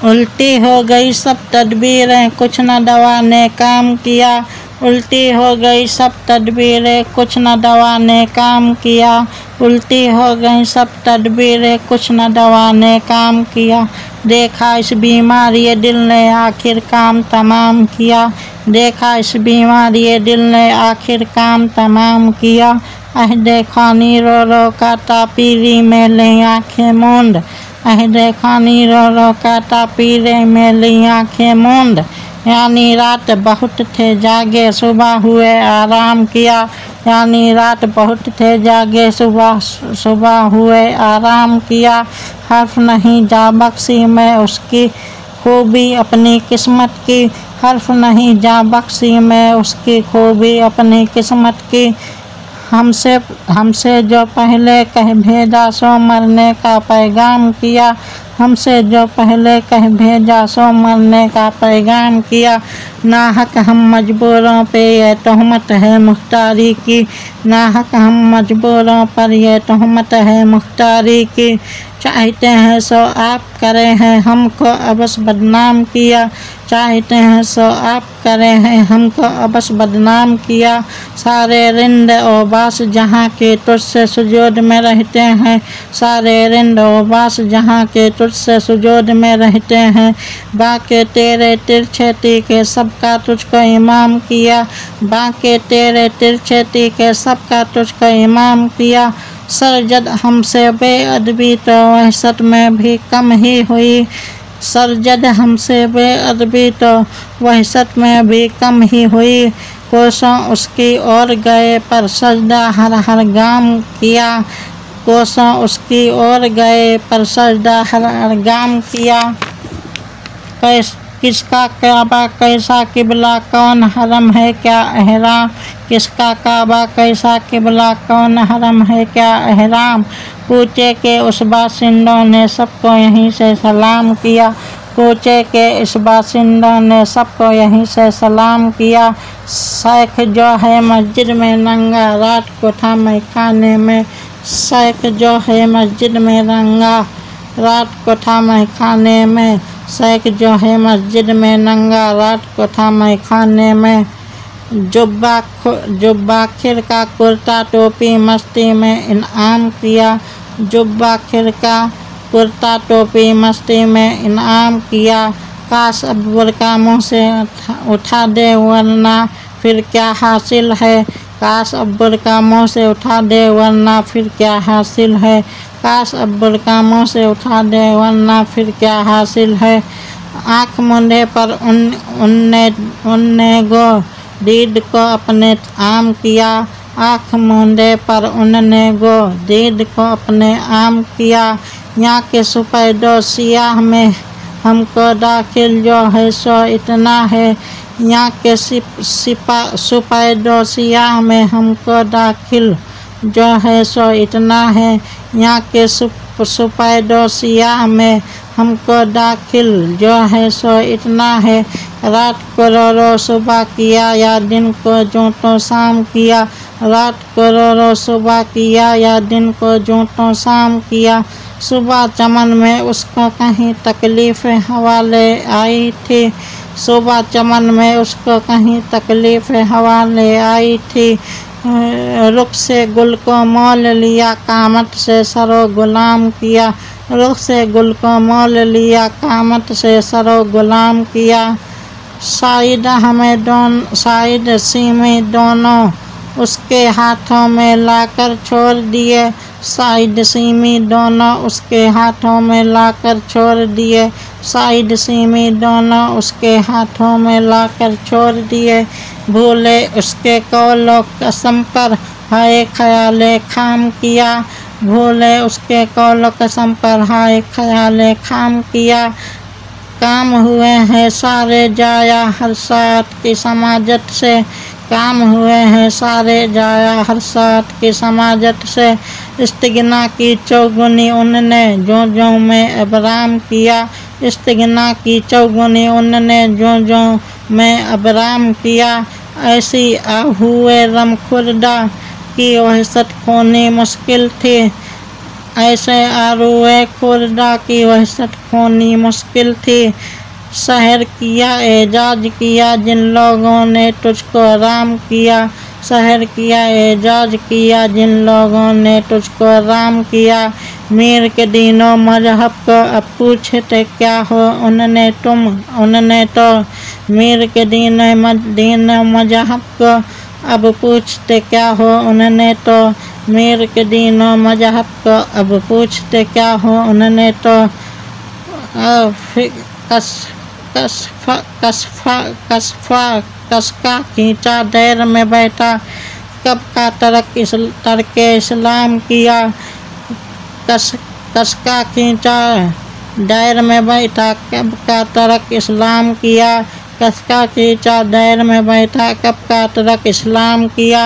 उल्टी हो गई सब तदबीरें, कुछ न दवा ने काम किया। उल्टी हो गई सब तदबीरें, कुछ न दवा ने काम किया। उल्टी हो गई सब तदबीरें, कुछ न दवा ने काम किया। देखा इस बीमारी दिल ने आखिर काम तमाम किया। देखा इस बीमारी दिल ने आखिर काम तमाम किया। देखा नीरो रो काटा पीरी में ले आँखें मूंद। देखा नीरो रो काटा पीरे में ली आँखें मूंद। यानी रात बहुत थे जागे सुबह हुए आराम किया। यानी रात बहुत थे जागे सुबह हुए आराम किया। हर्फ नहीं जा बख्शी मैं उसकी खूबी अपनी किस्मत की। हर्फ नहीं जा बख्शी मैं उसकी खूबी अपनी किस्मत की। हमसे जो पहले कह भेजा सो मरने का पैगाम किया। हमसे जो पहले कह भेजा सो मरने का पैगाम किया। नाहक हम मजबूरों पे ये तोहमत है मुख्तारी की। नाहक हम मजबूरों पर ये तोहमत है मुख्तारी की। चाहते हैं सो आप करे हैं हमको अबस बदनाम किया। चाहते हैं सो आप करे हैं हमको अबस बदनाम किया। सारे रिंद और बास जहाँ के तुझसे सुजूद में रहते हैं। सारे रिंद और बास जहाँ के तुझसे सुजूद में रहते हैं। बाके तेरे तिरछे तीखे सबका तुझको इमाम किया। बाके तेरे तिरछे तीखे सबका तुझको इमाम किया। सरजद हमसे बेअदबी तो वहशत में भी कम ही हुई। सरजद हमसे बेअदबी तो वहशत में भी कम ही हुई। कोसों उसकी ओर गए पर सजदा हर हर गाम किया। कोसों उसकी ओर गए पर सजदा हर हर गाम किया। किसका काबा कैसा किबला कौन हरम है क्या अहराम। किसका काबा कैसा किबला कौन हरम है क्या अहराम। कूचे के उस बासिंदों ने सबको यहीं से सलाम किया। कूचे के इस बासिंदों ने सबको यहीं से सलाम किया। शेख जो है मस्जिद में नंगा रात को था मैं खाने में। शेख जो है मस्जिद में नंगा रात को था मैं खाने में। शेख जो है मस्जिद में नंगा रात को था मैं खाने में। जुब्बा खिरका कुर्ता टोपी मस्ती में इनाम किया। जुब्बा खिरका कुर्ता टोपी मस्ती में इनाम किया। काश अब बुर्का मुँह से उठा दे वरना फिर क्या हासिल है। काश अब बुर्का मुँह से उठा दे वरना फिर क्या हासिल है। काश अब बुर्का मुँह से उठा दे वरना फिर क्या हासिल है। आँख मूंदे पर उनने गो दीद को अपने आम किया। आँख मूंदे पर उनने गो दीद को अपने आम किया। यहाँ के सुपैदो सियाह में हमको दाखिल जो है सो इतना है। यहाँ के सुपैदो सियाह में हमको दाखिल जो है सो इतना है। यहाँ के सुपैदो सियाह में हमको दाखिल जो है सो इतना है। रात को रो रो सुबह किया या दिन को जो तो शाम किया। रात को रो रो सुबह किया या दिन को जो तो शाम किया। सुबह चमन में उसको कहीं तकलीफ़ हवाले आई थी। सुबह चमन में उसको कहीं तकलीफ़ हवाले आई थी। रुख से गुल को मोल लिया कामत से सरो गुलाम किया। रुख से गुल को मोल लिया कामत से सरो गुलाम किया। शाहिद सीमी दोनों उसके हाथों में लाकर छोड़ दिए। शाहिद सीमी दोनों उसके हाथों में लाकर छोड़ दिए। शाहिद सीमी दोनों उसके हाथों में लाकर छोड़ दिए। भूले उसके कौलो कसम पर हाय ख्याले खाम किया। भूले उसके कौलो कसम पर हाय ख्याले खाम किया। काम हुए हैं सारे जाया हर साथ की समाजत से। काम हुए हैं सारे जाया हर साथ की समाजत से। इस्तिगना की चौगुनी उनने जो जो में अबराम किया। इस्तिगना की चौगुनी उनने जो जो में अबराम किया। ऐसी हुए रम खुर्दा की वहशत खोनी मुश्किल थी। ऐसे आरुए खुर्दा की वहशत खोनी मुश्किल थी। शहर किया एजाज किया जिन लोगों ने तुझको राम किया। शहर किया एजाज किया जिन लोगों ने तुझको राम किया। मीर के दीनों मजहब को अब पूछते क्या हो उनने तो मीर के दीनों मजहब को अब पूछते क्या हो उनने तो मीर के दीनों मजहब को अब पूछते क्या हो उनने तो कसका खींचा दैर में बैठा कब का तर्क इस्लाम किया। कसका खींचा दैर में बैठा कब का तर्क इस्लाम किया। कसका खींचा दैर में बैठा कब का तर्क इस्लाम किया।